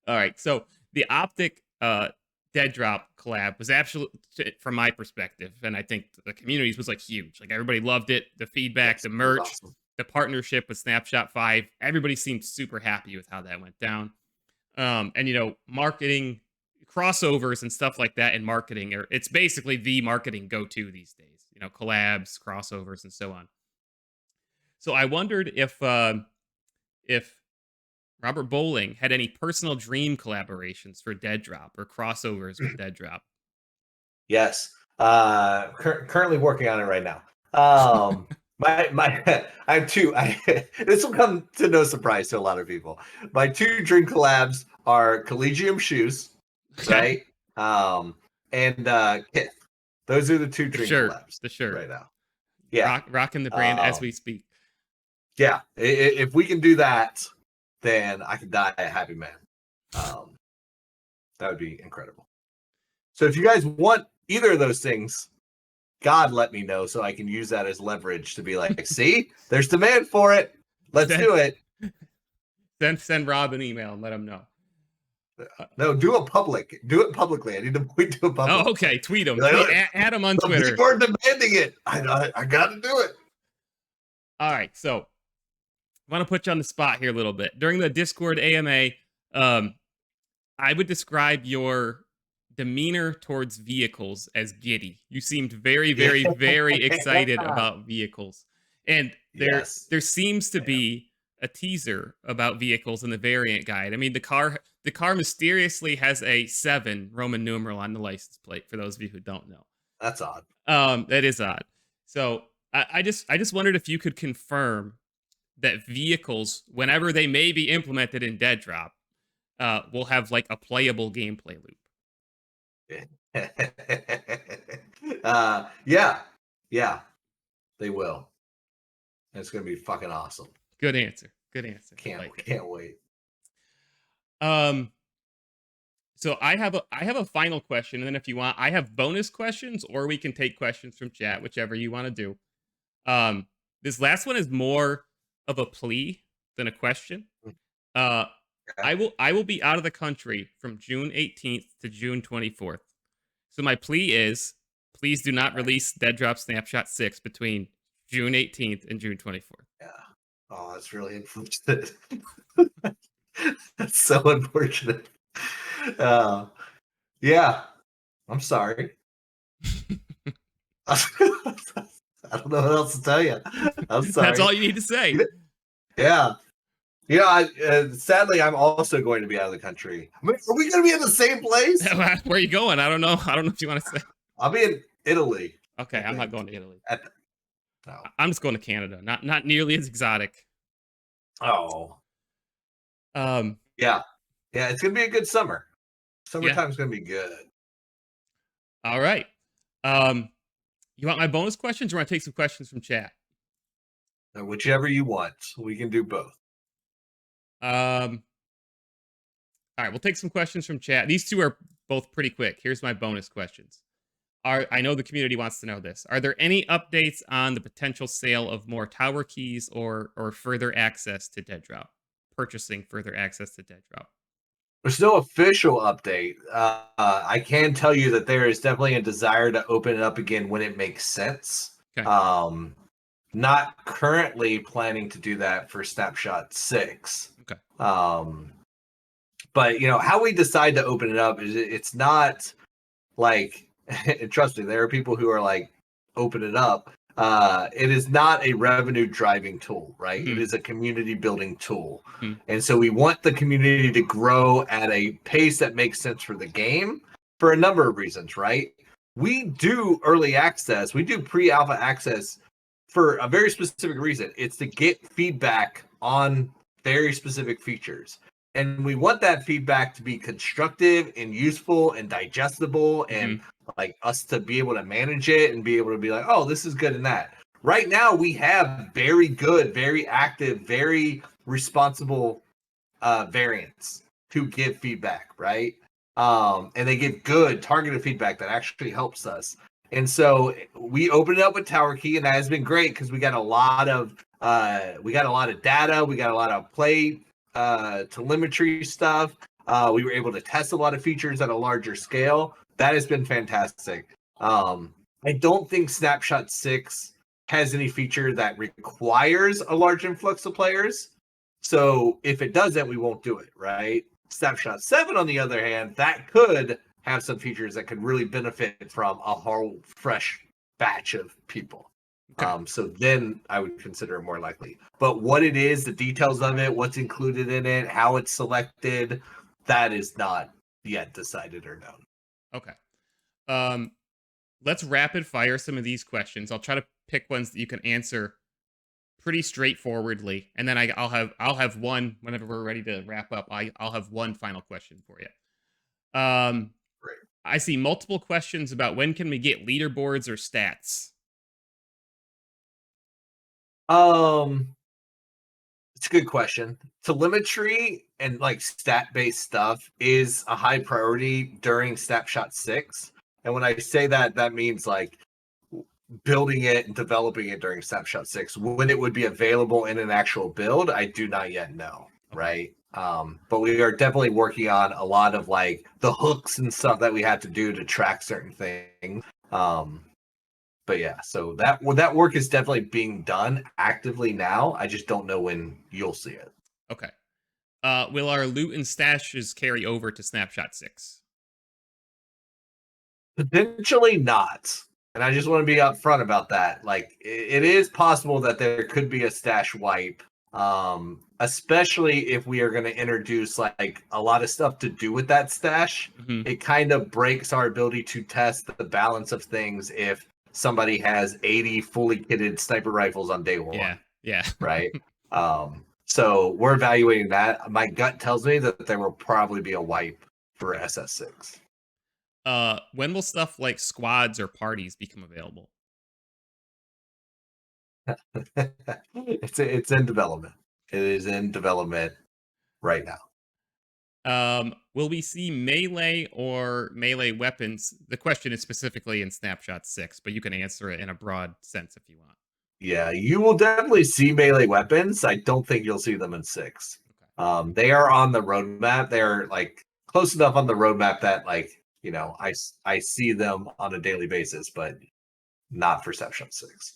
All right. So the Optic DEADROP collab was absolutely, from my perspective, and I think the communities was like huge. Like everybody loved it. The feedback, Yes, the it was merch, awesome. the partnership with Snapshot 5. Everybody seemed super happy with how that went down. And marketing crossovers and stuff like that in marketing, it's basically the marketing go-to these days. Collabs, crossovers, and so on. So I wondered if Robert Bowling had any personal dream collaborations for DEADROP or crossovers with DEADROP. Yes. Currently working on it right now. I have two. This will come to no surprise to a lot of people. My two dream collabs are Collegium shoes, right? And Kith. Those are the two dream collabs The shirt right now. Yeah, rocking the brand as we speak. Yeah, if we can do that, then I can die a happy man. That would be incredible. So if you guys want either of those things, God, let me know so I can use that as leverage to be like, see, there's demand for it. Let's do it. Send Rob an email and let him know. No, do it public. Do it publicly. I need to point to a public. Oh, okay. Tweet him. Like, add him on Twitter. People are demanding it. I got to do it. All right. So I want to put you on the spot here a little bit. During the Discord AMA, I would describe your demeanor towards vehicles as giddy. You seemed very, very, very excited about vehicles. And there seems to be a teaser about vehicles in the variant guide. I mean, the car mysteriously has a 7 Roman numeral on the license plate, for those of you who don't know. That's odd. That is odd. So I just wondered if you could confirm that vehicles, whenever they may be implemented in DEADROP, will have like a playable gameplay loop. Yeah, they will. It's gonna be fucking awesome. Good answer. Can't wait. So I have a final question, and then if you want, I have bonus questions, or we can take questions from chat, whichever you want to do. This last one is more of a plea than a question. I will be out of the country from June 18th to June 24th. So my plea is, please do not release DEADROP Snapshot 6 between June 18th and June 24th. Yeah. Oh, that's really unfortunate. That's so unfortunate. Yeah. I'm sorry. I don't know what else to tell you. I'm sorry. That's all you need to say. Yeah. Sadly, I'm also going to be out of the country. I mean, are we going to be in the same place? Where are you going? I don't know if you want to say. I'll be in Italy. Okay, I'm not going to Italy. No. I'm just going to Canada. Not nearly as exotic. Oh. Yeah. It's going to be a good summer. Summertime's going to be good. All right. You want my bonus questions, or want to take some questions from chat? Whichever you want. We can do both. All right, we'll take some questions from chat. These two are both pretty quick. Here's my bonus questions. I know the community wants to know this. Are there any updates on the potential sale of more tower keys or further access to DEADROP? Purchasing further access to DEADROP? There's no official update. I can tell you that there is definitely a desire to open it up again when it makes sense. Okay. Not currently planning to do that for Snapshot 6. Okay. But how we decide to open it up is it's not like, and trust me, there are people who are like, open it up. It is not a revenue driving tool, right? Mm-hmm. It is a community building tool. Mm-hmm. And so we want the community to grow at a pace that makes sense for the game for a number of reasons, right? we do early access, we do pre-alpha access for a very specific reason. It's to get feedback on very specific features. And we want that feedback to be constructive and useful and digestible and like us to be able to manage it and be able to be like, oh, this is good in that. Right now, we have very good, very active, very responsible variants to give feedback, right? And they give good targeted feedback that actually helps us. And so we opened it up with Tower Key, and that has been great because we got a lot of data, we got a lot of play telemetry stuff. We were able to test a lot of features at a larger scale. That has been fantastic. I don't think Snapshot 6 has any feature that requires a large influx of players. So if it doesn't, we won't do it, right? Snapshot 7, on the other hand, that could have some features that could really benefit from a whole fresh batch of people. Okay. So then I would consider it more likely. But what it is, the details of it, what's included in it, how it's selected, that is not yet decided or known. Okay. Let's rapid fire some of these questions. I'll try to pick ones that you can answer pretty straightforwardly, and then I'll have one whenever we're ready to wrap up. I'll have one final question for you. Great. I see multiple questions about when can we get leaderboards or stats. It's a good question. Telemetry and like stat-based stuff is a high priority during Snapshot 6. And when I say that, that means like building it and developing it during Snapshot 6. When it would be available in an actual build, I do not yet know, right? But we are definitely working on a lot of like the hooks and stuff that we have to do to track certain things. But yeah, so that work is definitely being done actively now. I just don't know when you'll see it. Okay. Will our loot and stashes carry over to Snapshot 6? Potentially not. And I just want to be upfront about that. Like, it is possible that there could be a stash wipe, especially if we are going to introduce like a lot of stuff to do with that stash. It kind of breaks our ability to test the balance of things if somebody has 80 fully kitted sniper rifles on day one. Yeah. Right. So we're evaluating that. My gut tells me that there will probably be a wipe for SS6. When will stuff like squads or parties become available? It's in development. It is in development right now. Will we see melee or melee weapons? The question is specifically in Snapshot 6, but you can answer it in a broad sense if you want. Yeah, you will definitely see melee weapons. I don't think you'll see them in 6. Okay. They are on the roadmap. They're like close enough on the roadmap that like, you know, I see them on a daily basis, but not for Snapshot 6.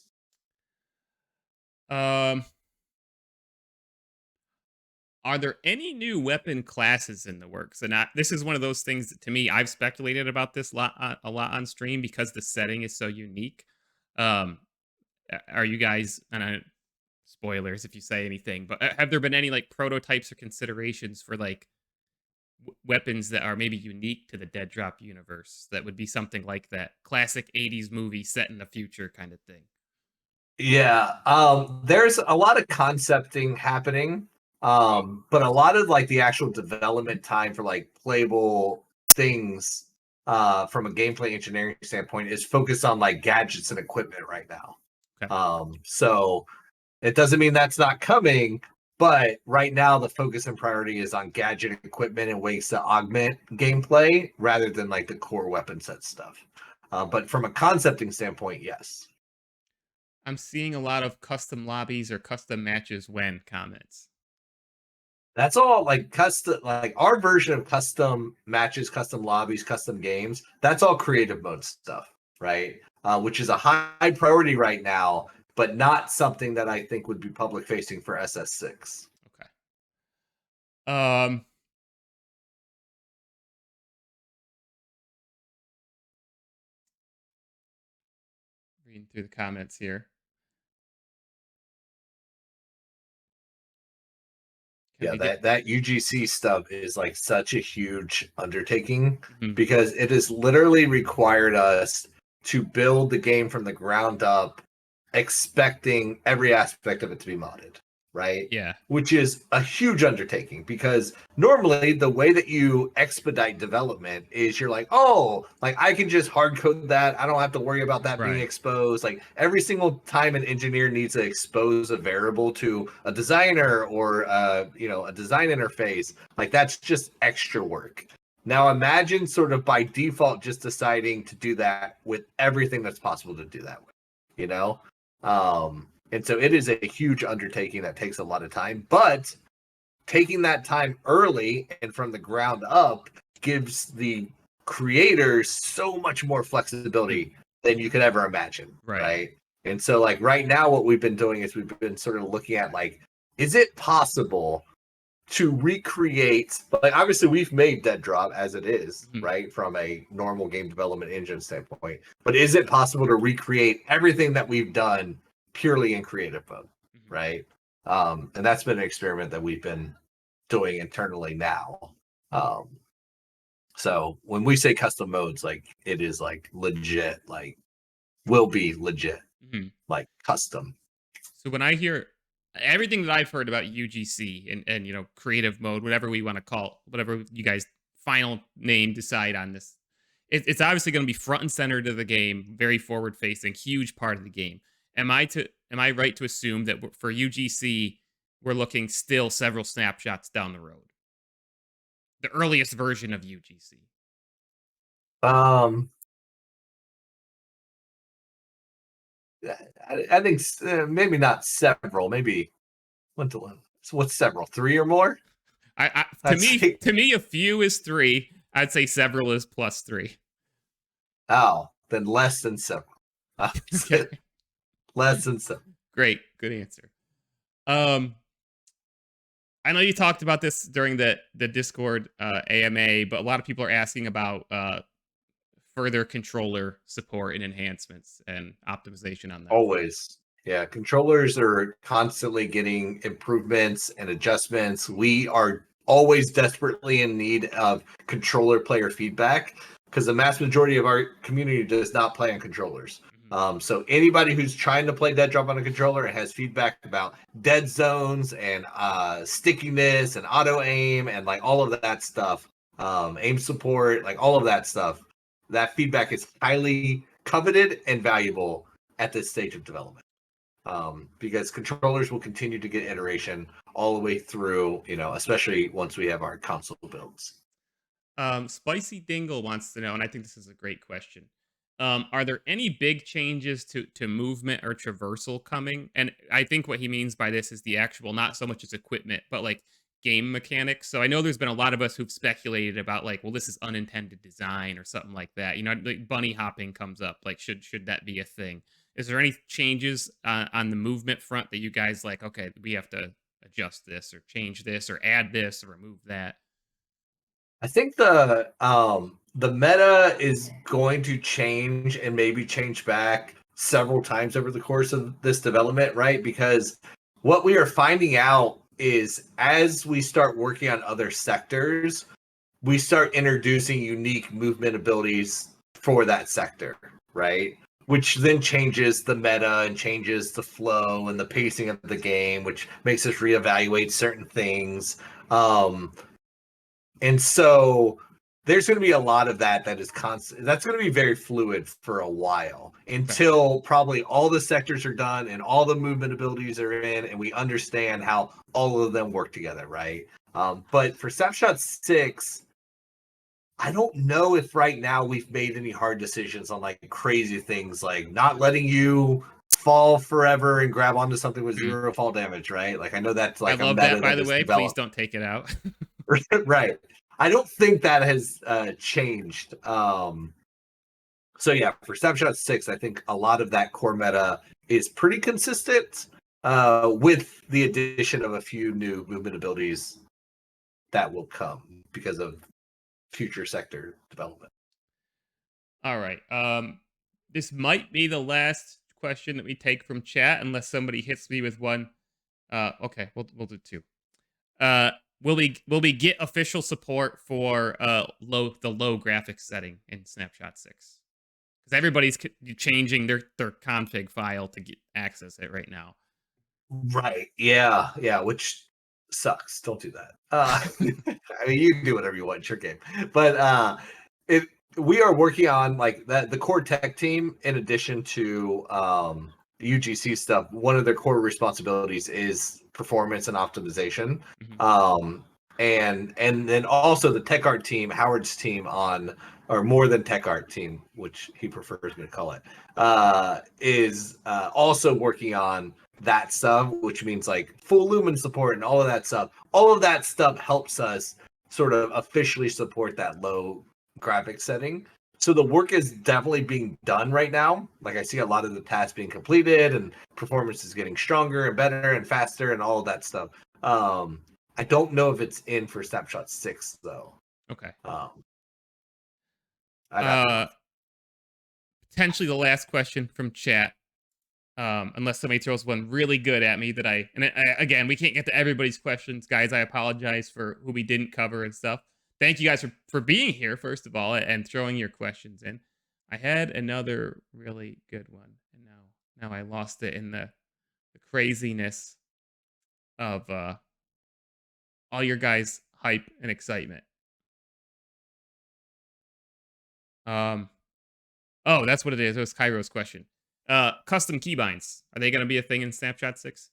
Are there any new weapon classes in the works? And this is one of those things that, to me, I've speculated about this a lot on stream because the setting is so unique. Are you guys, and spoilers if you say anything, but have there been any like prototypes or considerations for like weapons that are maybe unique to the DEADROP universe that would be something like that classic 80s movie set in the future kind of thing? Yeah, there's a lot of concepting happening. But a lot of like the actual development time for like playable things from a gameplay engineering standpoint is focused on like gadgets and equipment right now. Okay. So it doesn't mean that's not coming, but right now the focus and priority is on gadget equipment and ways to augment gameplay rather than like the core weapon set stuff. But from a concepting standpoint, yes. I'm seeing a lot of custom lobbies or custom matches when comments. That's all like custom, like our version of custom matches, custom lobbies, custom games. That's all creative mode stuff, right? Which is a high priority right now, but not something that I think would be public facing for SS6. Okay. Reading through the comments here. Yeah, that UGC stuff is like such a huge undertaking Mhm. because it has literally required us to build the game from the ground up, expecting every aspect of it to be modded, right? Yeah. Which is a huge undertaking because normally the way that you expedite development is you're like, oh, like I can just hard code that. I don't have to worry about that being Right. exposed. Like every single time an engineer needs to expose a variable to a designer or a design interface, like that's just extra work. Now imagine sort of by default just deciding to do that with everything that's possible to do that with, you know? And so it is a huge undertaking that takes a lot of time, but taking that time early and from the ground up gives the creators so much more flexibility than you could ever imagine, right? And so like right now what we've been doing is we've been sort of looking at like, is it possible to recreate, like obviously we've made DEADROP as it is, right, from a normal game development engine standpoint, but is it possible to recreate everything that we've done purely in creative mode, right? And that's been an experiment that we've been doing internally now. So when we say custom modes, like it is like legit, like will be legit, like custom. So when I hear everything that I've heard about UGC and creative mode, whatever we want to call, whatever you guys final name decide on this, it's obviously going to be front and center to the game, very forward facing, huge part of the game. Am I right to assume that for UGC we're looking still several snapshots down the road? The earliest version of UGC. I think maybe not several, maybe one to one. So what's several? 3 or more? To me, a few is 3. I'd say several is plus 3. Oh, then less than several. Okay. Less than several. Great, good answer. I know you talked about this during the Discord AMA, but a lot of people are asking about further controller support and enhancements and optimization on that. Always. Yeah, controllers are constantly getting improvements and adjustments. We are always desperately in need of controller player feedback because the mass majority of our community does not play on controllers. So anybody who's trying to play DEADROP on a controller and has feedback about dead zones and stickiness and auto aim and like all of that stuff, aim support, like all of that stuff, that feedback is highly coveted and valuable at this stage of development. Because controllers will continue to get iteration all the way through, especially once we have our console builds. Spicy Dingle wants to know, and I think this is a great question. Are there any big changes to movement or traversal coming? And I think what he means by this is the actual, not so much as equipment, but like game mechanics. So I know there's been a lot of us who've speculated about like, well, this is unintended design or something like that. Like bunny hopping comes up. Like, should that be a thing? Is there any changes on the movement front that you guys like? Okay, we have to adjust this or change this or add this or remove that. I think the meta is going to change and maybe change back several times over the course of this development, right? Because what we are finding out is as we start working on other sectors, we start introducing unique movement abilities for that sector, right? Which then changes the meta and changes the flow and the pacing of the game, which makes us reevaluate certain things. And so there's going to be a lot of that is constant. That's going to be very fluid for a while until probably all the sectors are done and all the movement abilities are in and we understand how all of them work together, right? But for Snapshot 6, I don't know if right now we've made any hard decisions on like crazy things like not letting you fall forever and grab onto something with 0 fall damage, right? Like I know that's like I love a meta that, by the way. developed. Please don't take it out. Right. I don't think that has changed. So yeah, for Snapshot 6, I think a lot of that core meta is pretty consistent with the addition of a few new movement abilities that will come because of future sector development. All right. This might be the last question that we take from chat unless somebody hits me with one. Okay, we'll do 2. Will we get official support for the low graphics setting in Snapshot 6? Because everybody's changing their config file to access it right now. Right. Yeah. Yeah. Which sucks. Don't do that. I mean, you can do whatever you want. It's your game. But we are working on like that. The core tech team, in addition to UGC stuff, one of their core responsibilities is performance and optimization. And then also the tech art team, Howard's team or more than tech art team, which he prefers me to call it, is also working on that stuff, which means like full lumen support and all of that stuff. All of that stuff helps us sort of officially support that low graphics setting. So the work is definitely being done right now. Like I see a lot of the tasks being completed and performance is getting stronger and better and faster and all of that stuff. I don't know if it's in for Snapshot 6 though. Okay. Potentially the last question from chat. Unless somebody throws one really good at me again, we can't get to everybody's questions, guys. I apologize for who we didn't cover and stuff. Thank you guys for being here, first of all, and throwing your questions in. I had another really good one, and now I lost it in the craziness of all your guys' hype and excitement. Oh, that's what it is. It was Cairo's question. Custom keybinds, are they going to be a thing in Snapshot 6?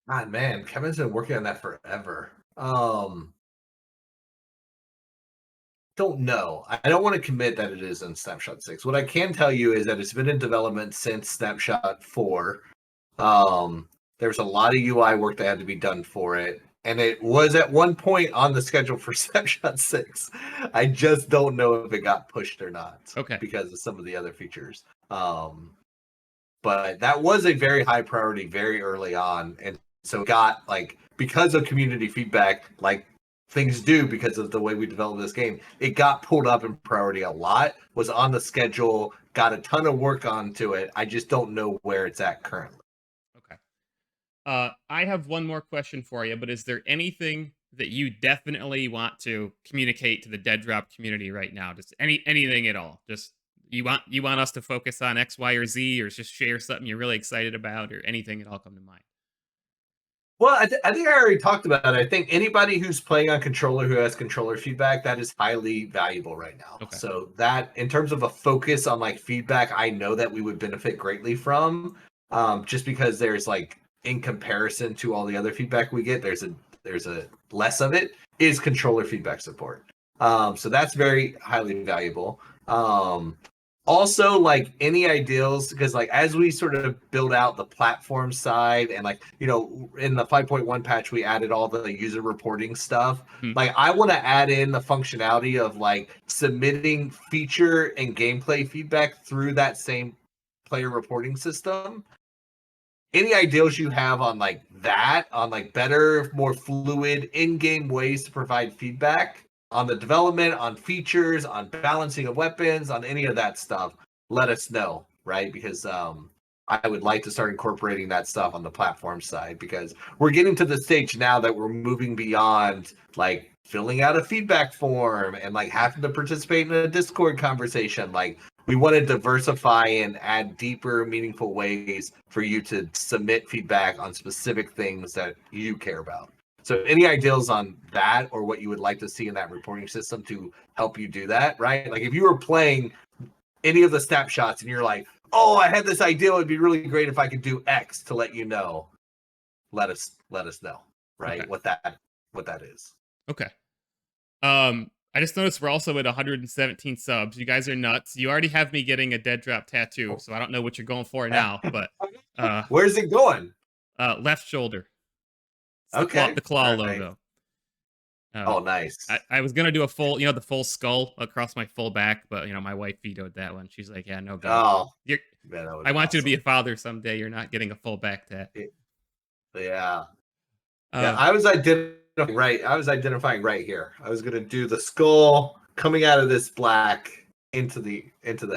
God, man, Kevin's been working on that forever. Don't know. I don't want to commit that it is in Snapshot 6. What I can tell you is that it's been in development since Snapshot 4. There's a lot of UI work that had to be done for it. And it was at one point on the schedule for Snapshot 6. I just don't know if it got pushed or not. Okay. Because of some of the other features. But that was a very high priority very early on. And so got like, because of community feedback, like things do because of the way we developed this game, it got pulled up in priority a lot, was on the schedule, got a ton of work onto it. I just don't know where it's at currently. I have one more question for you, but is there anything that you definitely want to communicate to the DEADROP community right now? Just anything at all? Just you want us to focus on X, Y, or Z, or just share something you're really excited about, or anything at all come to mind? Well, I think I already talked about it. I think anybody who's playing on controller who has controller feedback, that is highly valuable right now. Okay. So that, in terms of a focus on like feedback, I know that we would benefit greatly from, just because there's like, in comparison to all the other feedback we get, there's a less of it is controller feedback support. So that's very highly valuable. Also, like any ideals, because like as we sort of build out the platform side and like, you know, in the 5.1 patch, we added all the user reporting stuff. Like I want to add in the functionality of like submitting feature and gameplay feedback through that same player reporting system. Any ideals you have on like that, on like better, more fluid in-game ways to provide feedback on the development, on features, on balancing of weapons, on any of that stuff, let us know, right? Because I would like to start incorporating that stuff on the platform side, because we're getting to the stage now that we're moving beyond like filling out a feedback form and like having to participate in a Discord conversation. Like we want to diversify and add deeper, meaningful ways for you to submit feedback on specific things that you care about. So any ideas on that, or what you would like to see in that reporting system to help you do that, right? Like if you were playing any of the snapshots and you're like, oh, I had this idea, it would be really great if I could do X to let you know, let us know, right? Okay. What that is. Okay. I just noticed we're also at 117 subs. You guys are nuts. You already have me getting a DEADROP tattoo, so I don't know what you're going for now, but where's it going? Left shoulder. It's okay. The claw logo. Oh, nice. I was gonna do a full, the full skull across my full back, but my wife vetoed that one. She's like, "Yeah, no go." Oh, I want you to be a father someday. You're not getting a full back tat. Yeah. I was identifying right here. I was gonna do the skull coming out of this black into the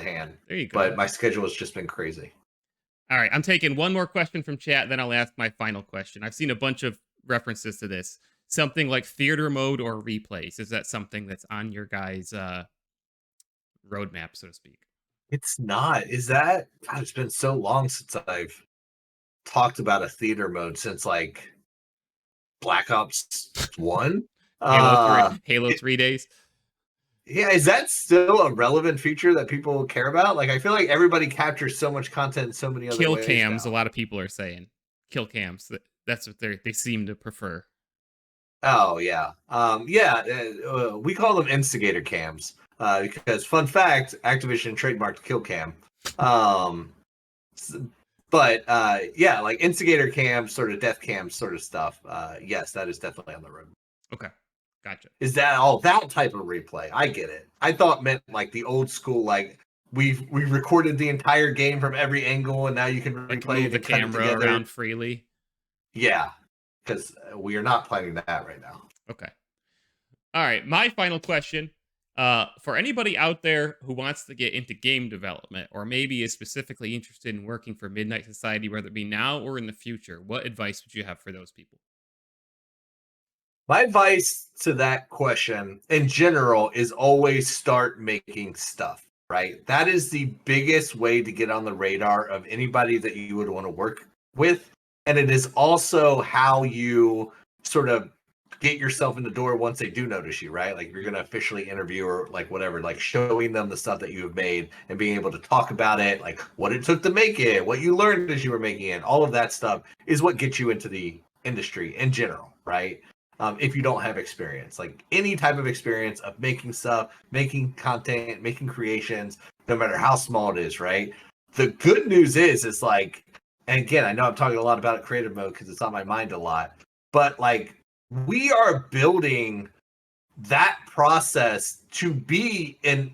hand. There you go. But my schedule has just been crazy. All right, I'm taking one more question from chat, then I'll ask my final question. I've seen a bunch of references to this. Something like theater mode or replays. Is that something that's on your guys' roadmap, so to speak? It's not. Is that? God, it's been so long since I've talked about a theater mode since like Black Ops 1. Halo 3 days. Yeah, is that still a relevant feature that people care about? Like, I feel like everybody captures so much content in so many other Kill ways cams, now. a lot of people are saying. Kill cams. That's what they seem to prefer. Oh yeah, we call them instigator cams because fun fact, Activision trademarked kill cam. Um, but yeah, like instigator cam, sort of death cam, sort of stuff. Yes, that is definitely on the road. Okay, gotcha. Is that all that type of replay? I get it. I thought meant like the old school, like we recorded the entire game from every angle, and now you can Like replay move it the and cut it camera together. around freely. Yeah, because we are not planning that right now. Okay. All right, my final question. For anybody out there who wants to get into game development or maybe is specifically interested in working for Midnight Society, whether it be now or in the future, what advice would you have for those people? My advice to that question in general is always start making stuff, right? That is the biggest way to get on the radar of anybody that you would want to work with. And it is also how you sort of get yourself in the door once they do notice you, right? Like, you're going to officially interview or like whatever, like showing them the stuff that you have made and being able to talk about it, like what it took to make it, what you learned as you were making it. All of that stuff is what gets you into the industry in general, right? If you don't have experience, like any type of experience of making stuff, making content, making creations, no matter how small it is, right? The good news is like, and again, I know I'm talking a lot about creative mode because it's on my mind a lot, but like, we are building that process to be in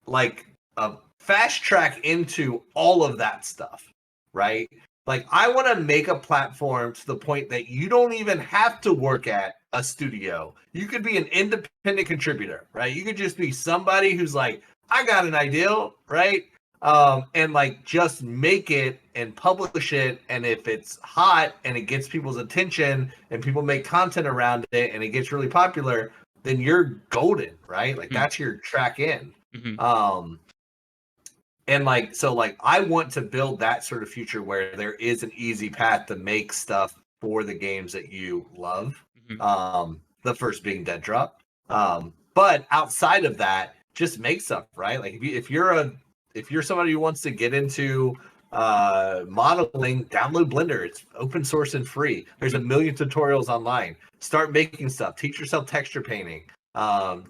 like a fast track into all of that stuff, right? Like, I want to make a platform to the point that you don't even have to work at a studio. You could be an independent contributor, right? You could just be somebody who's like, I got an idea, right? And like just make it and publish it. And if it's hot and it gets people's attention and people make content around it and it gets really popular, then you're golden, right? Like, that's your track in. Mm-hmm. And like, so like, I want to build that sort of future where there is an easy path to make stuff for the games that you love. Mm-hmm. The first being DEADROP. But outside of that, just make stuff, right? Like, if you're somebody who wants to get into modeling, download Blender. It's open source and free. There's a million tutorials online. Start making stuff. Teach yourself texture painting.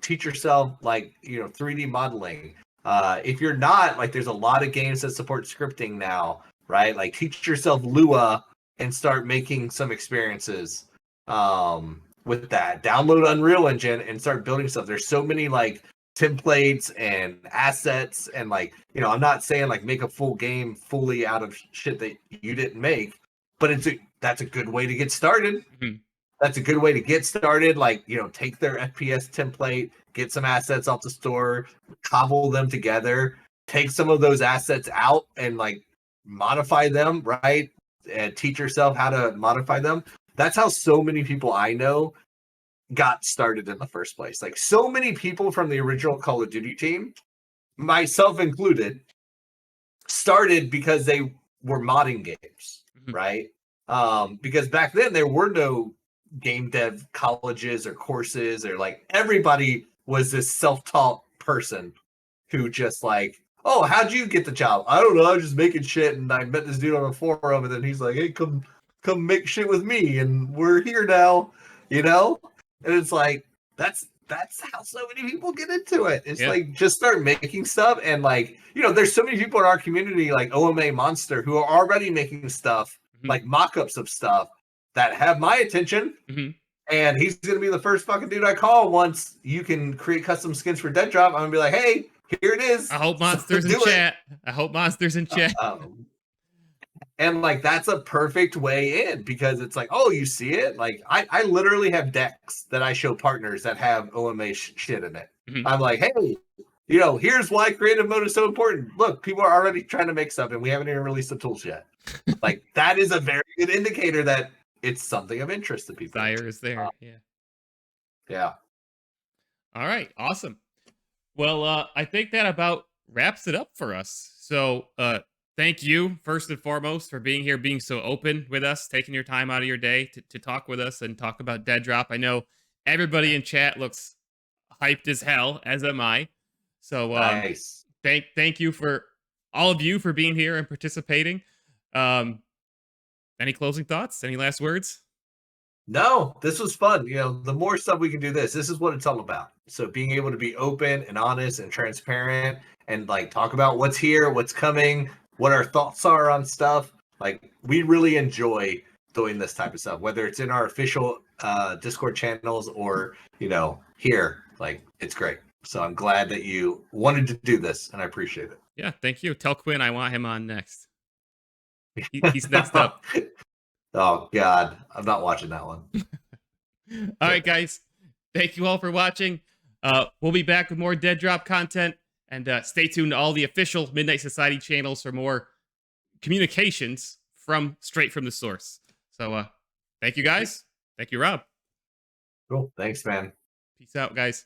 Teach yourself, like, 3D modeling. If you're not, like, there's a lot of games that support scripting now, right? Like, teach yourself Lua and start making some experiences with that. Download Unreal Engine and start building stuff. There's so many like templates and assets, and like, I'm not saying like make a full game fully out of shit that you didn't make, but that's a good way to get started. Mm-hmm. That's a good way to get started. Like, take their FPS template, get some assets off the store, cobble them together, take some of those assets out and like modify them, right? And teach yourself how to modify them. That's how so many people I know got started in the first place. Like, so many people from the original Call of Duty team, myself included, started because they were modding games, Mm-hmm. right? Because back then there were no game dev colleges or courses, or like, everybody was this self-taught person who just like, oh, how'd you get the job? I don't know, I was just making shit, and I met this dude on a forum, and then he's like, hey, come make shit with me, and we're here now, and it's like, that's how so many people get into it. It's like, just start making stuff. And like, there's so many people in our community, like OMA Monster, who are already making stuff, like mock-ups of stuff that have my attention. And he's gonna be the first fucking dude I call once you can create custom skins for DEADROP. I'm gonna be like, hey, here it is. I hope Monsters in chat. I hope Monsters in chat. And like, that's a perfect way in, because it's like, oh, you see it? Like, I literally have decks that I show partners that have OMA shit in it. I'm like, hey, here's why creative mode is so important. Look, people are already trying to make stuff, and we haven't even released the tools yet. Like, that is a very good indicator that it's something of interest to people. Desire is there. Yeah. Yeah. All right. Awesome. Well, I think that about wraps it up for us. So, thank you first and foremost for being here, being so open with us, taking your time out of your day to talk with us and talk about DEADROP. I know everybody in chat looks hyped as hell, as am I. So, Nice. Thank you for all of you for being here and participating. Any closing thoughts? Any last words? No, this was fun. The more stuff we can do this is what it's all about. So being able to be open and honest and transparent and like talk about what's here, what's coming, what our thoughts are on stuff. Like, we really enjoy doing this type of stuff, whether it's in our official Discord channels or, here. Like, it's great. So I'm glad that you wanted to do this, and I appreciate it. Yeah, thank you. Tell Quinn I want him on next. He's next up. Oh, God. I'm not watching that one. All right, guys. Thank you all for watching. We'll be back with more DEADROP content. And stay tuned to all the official Midnight Society channels for more communications straight from the source. So thank you, guys. Thank you, Rob. Cool. Thanks, man. Peace out, guys.